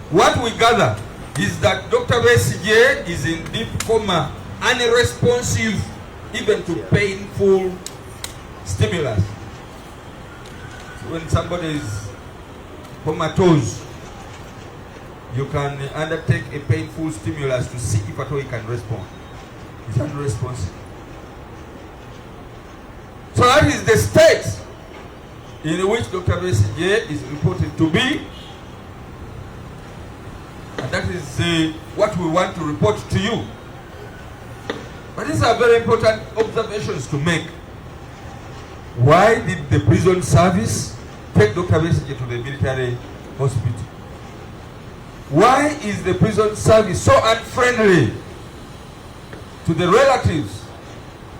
What we gather is that Dr. Besigye is in deep coma, unresponsive even to painful stimulus. When somebody is comatose, you can undertake a painful stimulus to see if at all he can respond. He's unresponsive. So that is the state in which Dr. Besigye is reported to be. And that is what we want to report to you. But these are very important observations to make. Why did the prison service take Dr. Besigye to the military hospital? Why is the prison service so unfriendly to the relatives,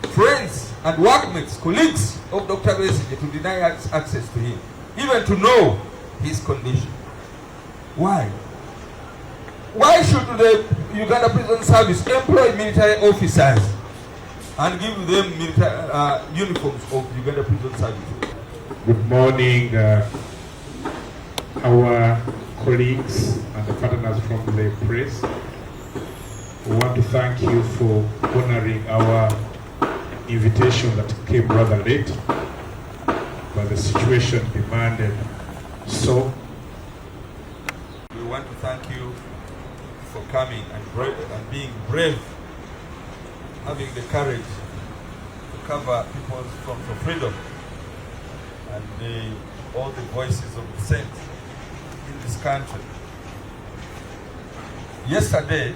friends, and workmates, colleagues of Dr. Besigye to deny access to him, even to know his condition? Why? Why should the Uganda Prison Service employ military officers and give them military uniforms of Uganda Prison Service? Good morning, our colleagues and the partners from the press. We want to thank you for honoring our invitation that came rather late, but the situation demanded so. We want to thank you for coming and being brave, having the courage to cover people's front for freedom and all the voices of dissent in this country. Yesterday,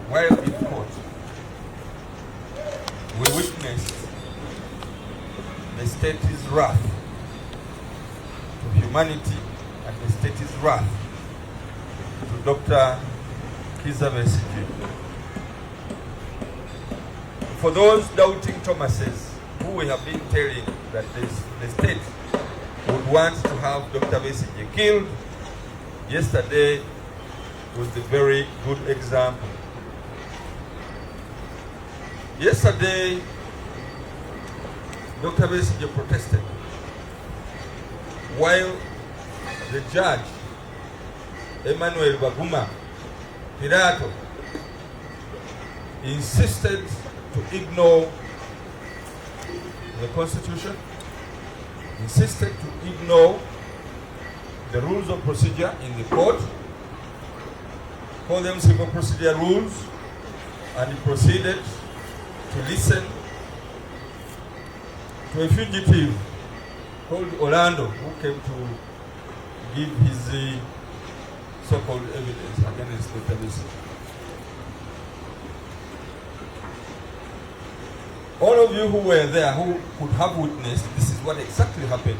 while in court, we witnessed the state's wrath to humanity and the state's wrath to Dr. Kizza Besigye. For those doubting Thomases, who we have been telling that the state would want to have Dr. Besigye killed, yesterday was a very good example. Yesterday, Dr. Besigye protested while the judge, Emmanuel Baguma, Pirato, insisted to ignore the Constitution, insisted to ignore the rules of procedure in the court, call them civil procedure rules, and he proceeded to listen to a fugitive called Orlando, who came to give his so-called evidence against Dr. Besigye. All of you who were there, who could have witnessed, this is what exactly happened.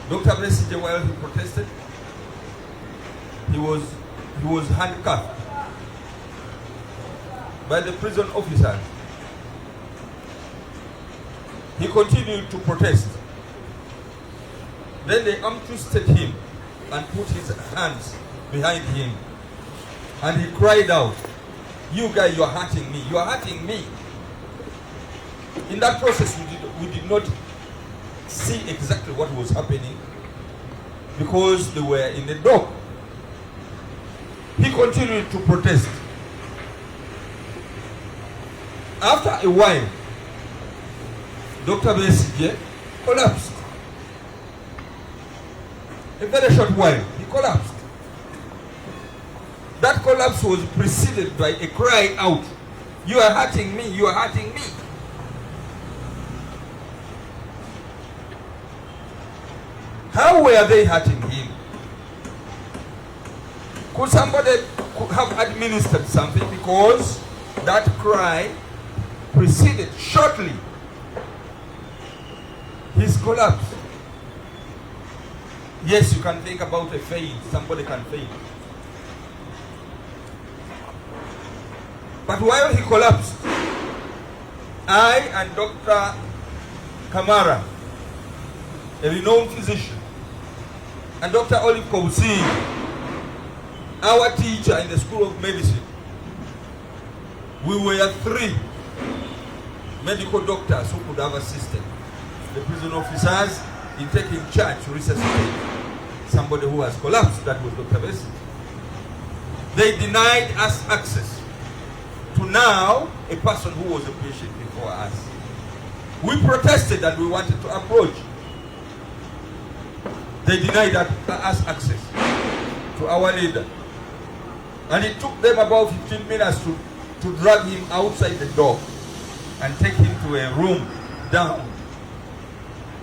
Dr. Besigye, while he protested, he was handcuffed by the prison officers. He continued to protest. Then they arm-twisted him and put his hands behind him. And he cried out, "You guys, you are hurting me. You are hurting me." In that process, we did not see exactly what was happening because they were in the dock. He continued to protest. After a while, Dr. Besigye collapsed. A very short while, he collapsed. That collapse was preceded by a cry out, "You are hurting me, you are hurting me." How were they hurting him? Could somebody have administered something, because that cry preceded shortly his collapse? Yes, you can think about a faint. Somebody can faint. But while he collapsed, I and Dr. Kamara, a renowned physician, and Dr. Olive Kousi, our teacher in the School of Medicine, we were 3 medical doctors who could have assisted the prison officers in taking charge to resuscitate somebody who has collapsed. That was Dr. Besigye. They denied us access to now a person who was a patient before us. We protested and we wanted to approach. They denied us access to our leader. And it took them about 15 minutes to drag him outside the door and take him to a room down.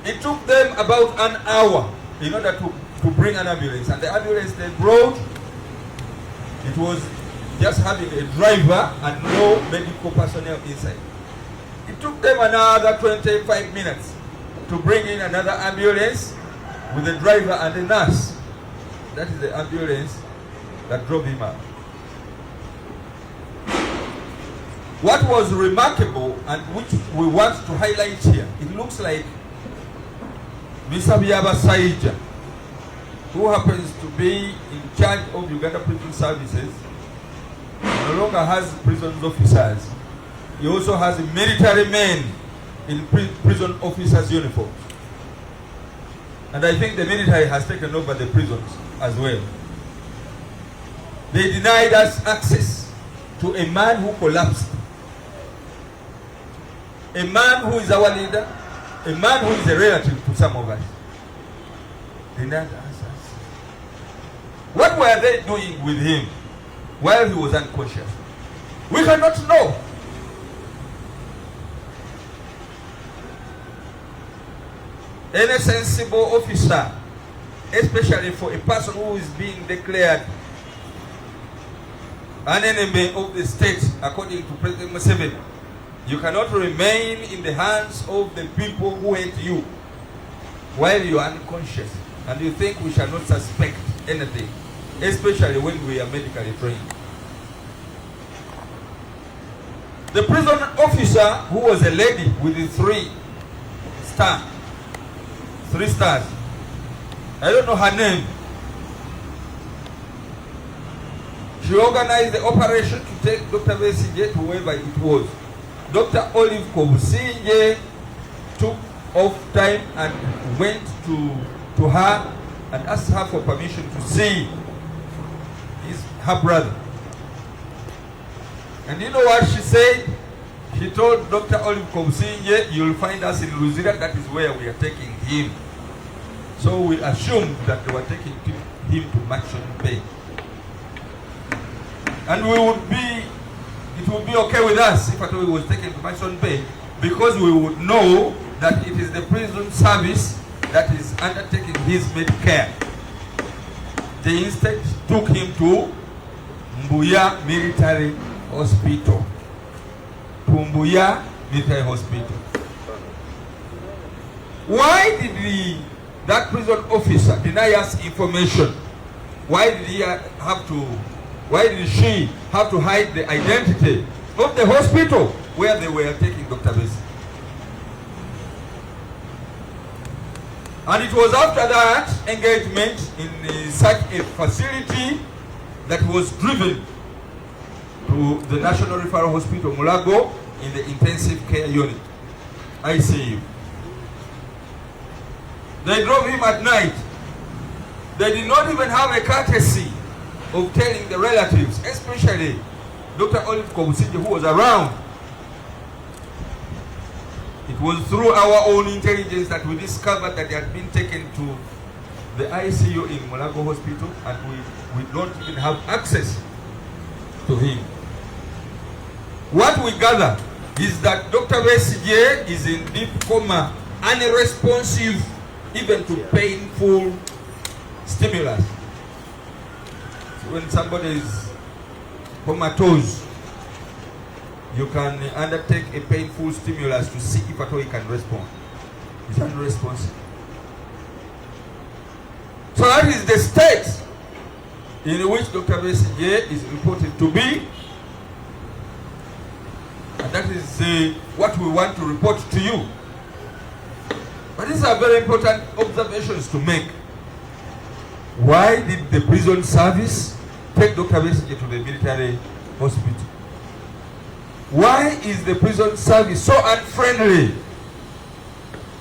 It took them about an hour in order to bring an ambulance. And the ambulance they brought, it was just having a driver and no medical personnel inside. It took them another 25 minutes to bring in another ambulance with a driver and a nurse. That is the ambulance that drove him out. What was remarkable and which we want to highlight here, it looks like Kizza Besigye, who happens to be in charge of Uganda prison services, no longer has prison officers. He also has military men in prison officers' uniforms. And I think the military has taken over the prisons as well. They denied us access to a man who collapsed. A man who is our leader, a man who is a relative to some of us. Denied us access. What were they doing with him while he was unconscious? We cannot know. Any sensible officer, especially for a person who is being declared an enemy of the state, according to President Museveni, you cannot remain in the hands of the people who hate you while you are unconscious and you think we shall not suspect anything, especially when we are medically trained. The prison officer, who was a lady with the 3 stars, I don't know her name. She organized the operation to take Dr. Besigye to wherever it was. Dr. Olive Kobusinje took off time and went to her and asked her for permission to see her brother. And you know what she said? She told Dr. Olive Kobusinje, you'll find us in Luzira, that is where we are taking him. So we assumed that they were taking him to Maxon Bay. And it would be okay with us if at all he was taken to Maxon Bay, because we would know that it is the prison service that is undertaking his Medicare. They instead took him to Mbuya Military Hospital. Mbuya Military Hospital. Why did that prison officer deny us information? Why did she have to hide the identity of the hospital where they were taking Dr. Besigye? And it was after that engagement in such a facility that was driven to the National Referral Hospital, Mulago, in the intensive care unit, ICU. They drove him at night. They did not even have a courtesy of telling the relatives, especially Dr. Olive Kobusinje, who was around. It was through our own intelligence that we discovered that he had been taken to the ICU in Mulago Hospital, and we don't even have access to him. What we gather is that Dr. Besigye is in deep coma, unresponsive even to painful stimulus. So when somebody is comatose, you can undertake a painful stimulus to see if at all he can respond. He's unresponsive. So that is the state in which Dr. Besigye is reported to be. And that is what we want to report to you. But these are very important observations to make. Why did the prison service take Dr. Besigye to the military hospital? Why is the prison service so unfriendly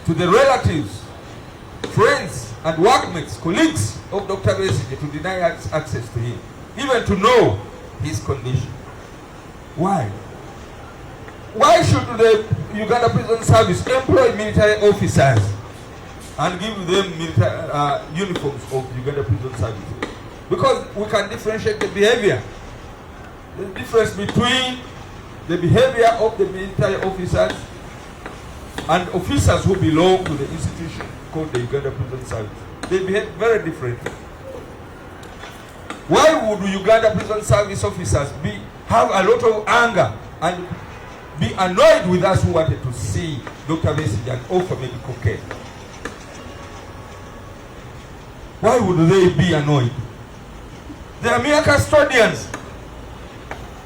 to the relatives, friends, and workmates, colleagues of Dr. Besigye to deny access to him, even to know his condition. Why? Why should the Uganda Prison Service employ military officers and give them military uniforms of Uganda Prison Service? Because we can differentiate the behavior. The difference between the behavior of the military officers and officers who belong to the institution called the Uganda Prison Service. They behave very differently. Why would Uganda Prison Service officers have a lot of anger and be annoyed with us who wanted to see Dr. Besigye and offer medical care? Why would they be annoyed? They are mere custodians.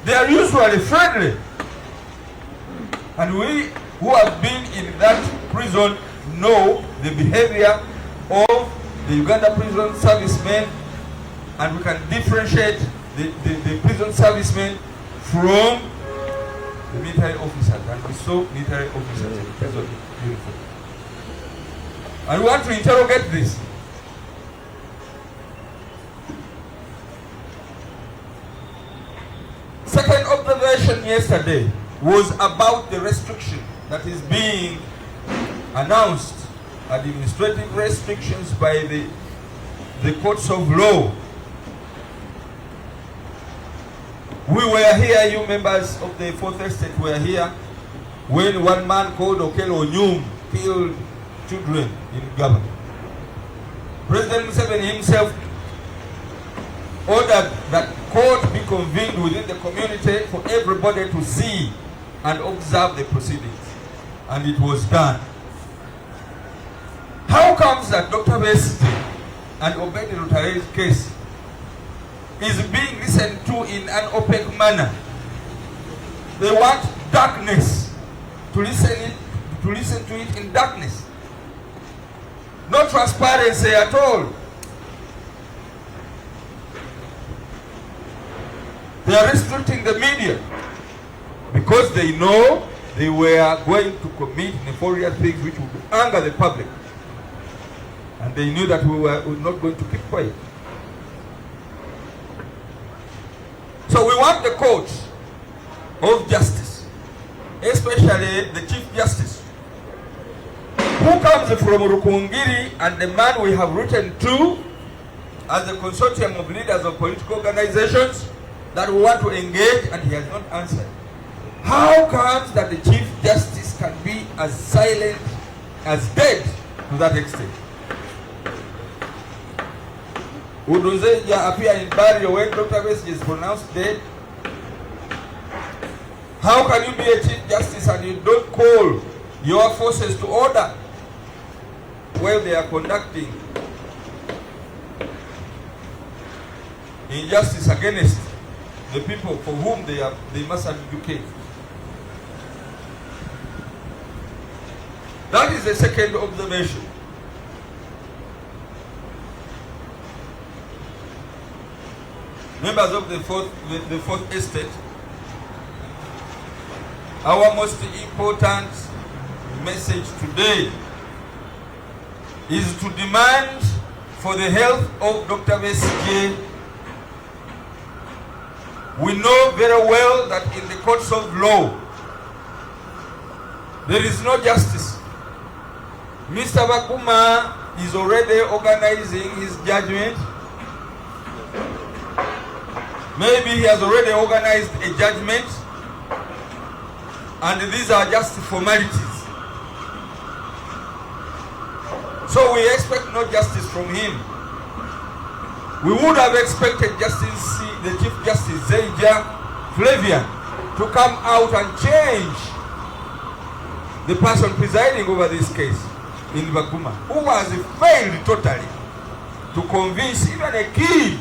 They are usually friendly. And we who have been in that prison know the behavior of the Uganda prison servicemen, and we can differentiate the prison servicemen from the military officers, and we saw military officers in prison uniform. And we want to interrogate this. Second observation yesterday was about the restriction that is being announced, administrative restrictions by the courts of law. We were here, you members of the Fourth Estate were here, when one man called Okello Onyum killed children in Uganda. President Museveni himself ordered that court be convened within the community for everybody to see and observe the proceedings. And it was done. How comes that Dr. Besigye and Obedi Lutare's case is being listened to in an opaque manner? They want darkness, to listen to it in darkness. No transparency at all. They are restricting the media because they know they were going to commit nefarious things which would anger the public. And they knew that we were not going to keep quiet. So we want the court of justice, especially the Chief Justice, who comes from Rukungiri, and the man we have written to as the consortium of leaders of political organizations that we want to engage, and he has not answered. How comes that the Chief Justice can be as silent as dead to that extent? Would Uzeja appear in burial when Dr. Besigye is pronounced dead? How can you be a Chief Justice and you don't call your forces to order while they are conducting injustice against the people for whom they must advocate? That is the second observation. Members of the fourth estate, our most important message today is to demand for the health of Dr. Besigye. We know very well that in the courts of law, there is no justice. Mr. Baguma is already organizing his judgment. Maybe he has already organized a judgment, and these are just formalities. So we expect no justice from him. We would have expected the Chief Justice Zeija Flavian to come out and change the person presiding over this case in Baguma, who has failed totally to convince even a kid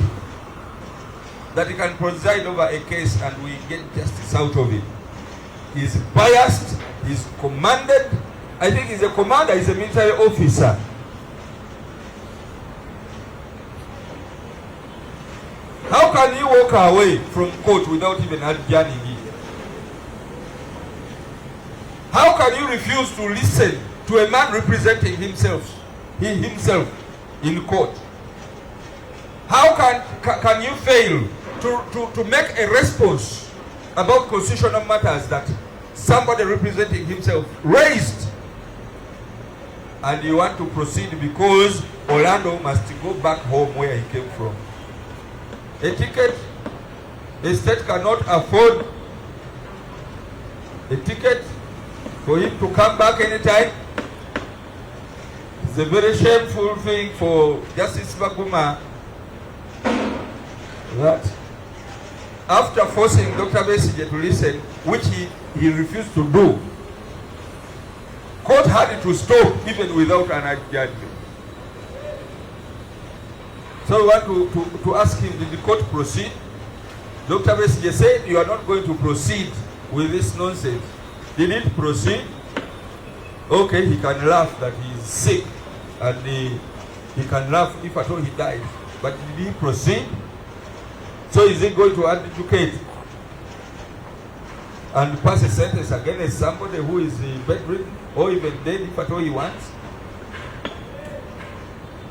that he can preside over a case and we get justice out of it. He's biased, he's commanded. I think he's a commander, he's a military officer. How can you walk away from court without even adjourning it? How can you refuse to listen to a man representing himself? He himself. in court. How can you fail to make a response about constitutional matters that somebody representing himself raised, and you want to proceed because Orlando must go back home where he came from? A ticket, the state cannot afford a ticket for him to come back anytime. It's a very shameful thing for Justice Baguma that after forcing Dr. Besigye to listen, which he refused to do, court had to stop even without an judgment. So we want to ask him, did the court proceed? Dr. Besigye said, you are not going to proceed with this nonsense. Did it proceed? Okay, he can laugh that he is sick, and he can laugh if at all he died. But did he proceed? So is he going to advocate and pass a sentence against somebody who is bedridden or even dead if at all he wants?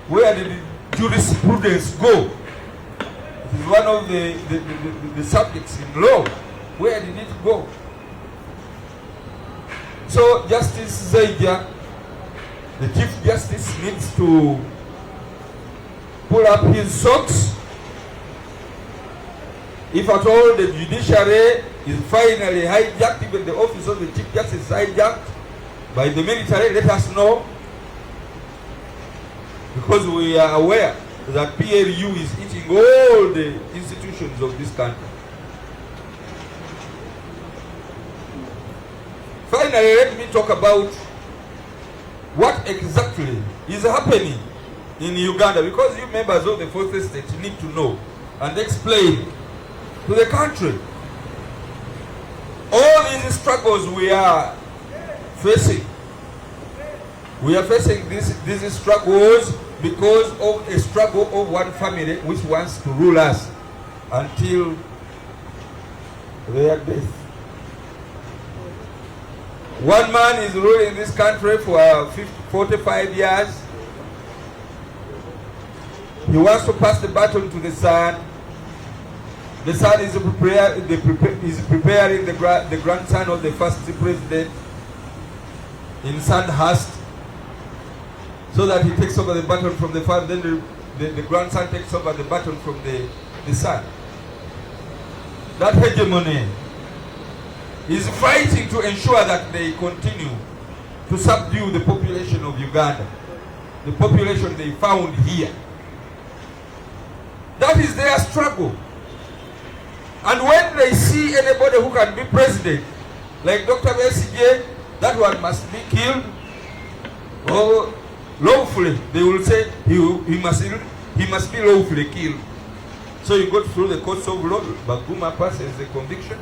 Where did the jurisprudence go? It is one of the subjects in law. Where did it go? So Justice Besigye, the Chief Justice, needs to pull up his socks. If at all the judiciary is finally hijacked, even the office of the Chief Justice is hijacked by the military, let us know. Because we are aware that PLU is eating all the institutions of this country. Finally, let me talk about what exactly is happening in Uganda, because you members of the fourth estate need to know and explain to the country all these struggles we are facing. We are facing these struggles because of a struggle of one family which wants to rule us until their death. One man is ruling this country for 45 years. He wants to pass the baton to the son. The son is preparing the grandson of the first president in Sandhurst, so that he takes over the baton from the father, then the grandson takes over the baton from the son. That hegemony is fighting to ensure that they continue to subdue the population of Uganda, the population they found here. That is their struggle. And when they see anybody who can be president, like Dr. Besigye, that one must be killed, or lawfully, they will say he must be lawfully killed. So you go through the courts of law, Baguma passes the conviction,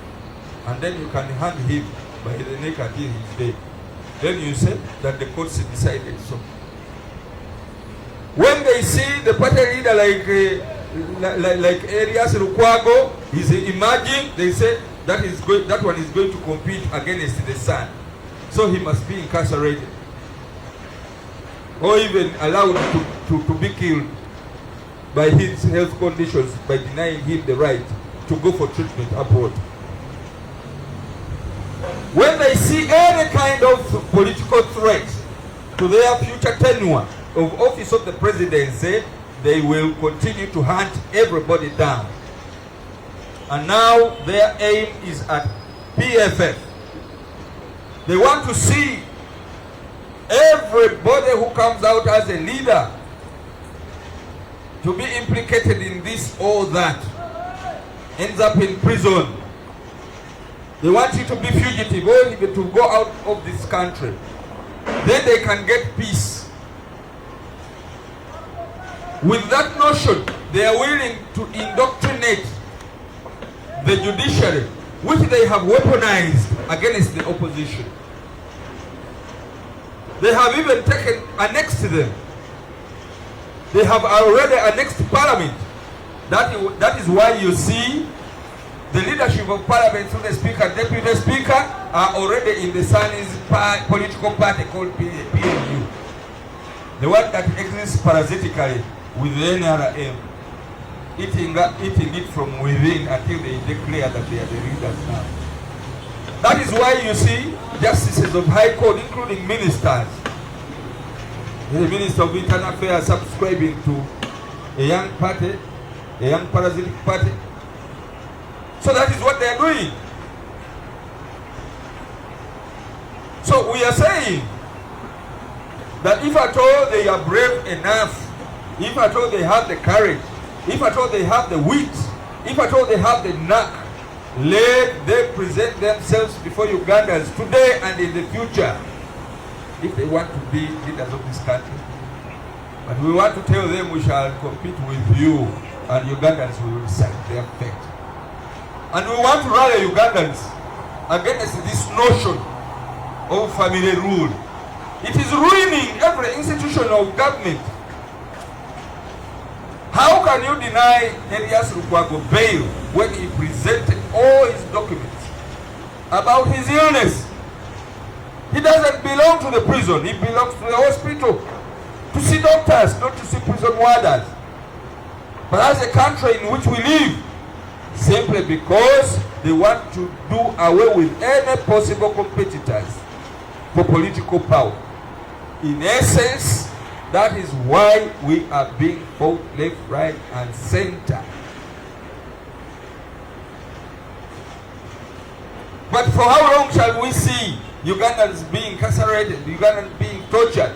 and then you can hang him by the neck until he's dead. Then you say that the courts decided so. When they see the party leader like Elias Lukwago is emerging, they say that one is going to compete against the son, so he must be incarcerated or even allowed to be killed by his health conditions by denying him the right to go for treatment abroad. When they see any kind of political threat to their future tenure of office of the presidency, they will continue to hunt everybody down. And now their aim is at PFF. They want to see everybody who comes out as a leader to be implicated in this or that, ends up in prison. They want you to be fugitive or even to go out of this country. Then they can get peace. With that notion, they are willing to indoctrinate the judiciary, which they have weaponized against the opposition. They have even annexed them. They have already annexed parliament. That is why you see the leadership of parliament through the speaker and deputy speaker are already in the son's political party called PLU. the one that exists parasitically with the NRM, eating it from within until they declare that they are the leaders now. That is why you see justices of High Court, including ministers, the Minister of Internal Affairs subscribing to a young party, a young parasitic party. So that is what they are doing. So we are saying that if at all they are brave enough, if at all they have the courage, if at all they have the wit, if at all they have the knack, let them present themselves before Ugandans today and in the future, if they want to be leaders of this country. But we want to tell them we shall compete with you, and Ugandans will recite their fate. And we want to rally Ugandans against this notion of family rule. It is ruining every institution of government. How can you deny Elias Lukwago bail when he presented all his documents about his illness? He doesn't belong to the prison, he belongs to the hospital to see doctors, not to see prison warders. But as a country in which we live, simply because they want to do away with any possible competitors for political power. In essence, that is why we are being fought left, right, and center. But for how long shall we see Ugandans being incarcerated, Ugandans being tortured?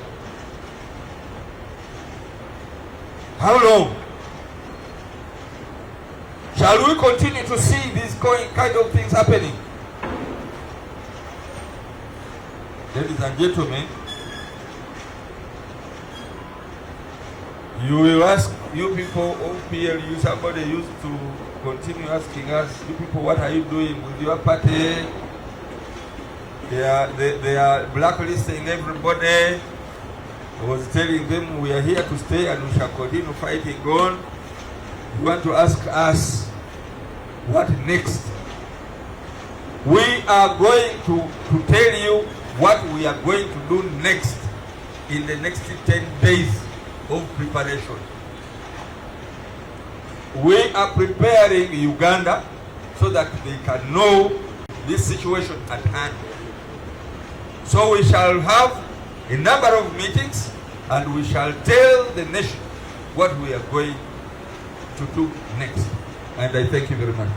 How long? Shall we continue to see these kind of things happening? Ladies and gentlemen, you will ask, you people of PLU, somebody used to continue asking us, you people, what are you doing with your party? They are blacklisting everybody. I was telling them we are here to stay and we shall continue fighting on. You want to ask us, what next? We are going to tell you what we are going to do next in the next 10 days of preparation. We are preparing Uganda so that they can know this situation at hand. So we shall have a number of meetings and we shall tell the nation what we are going to do next. And I thank you very much.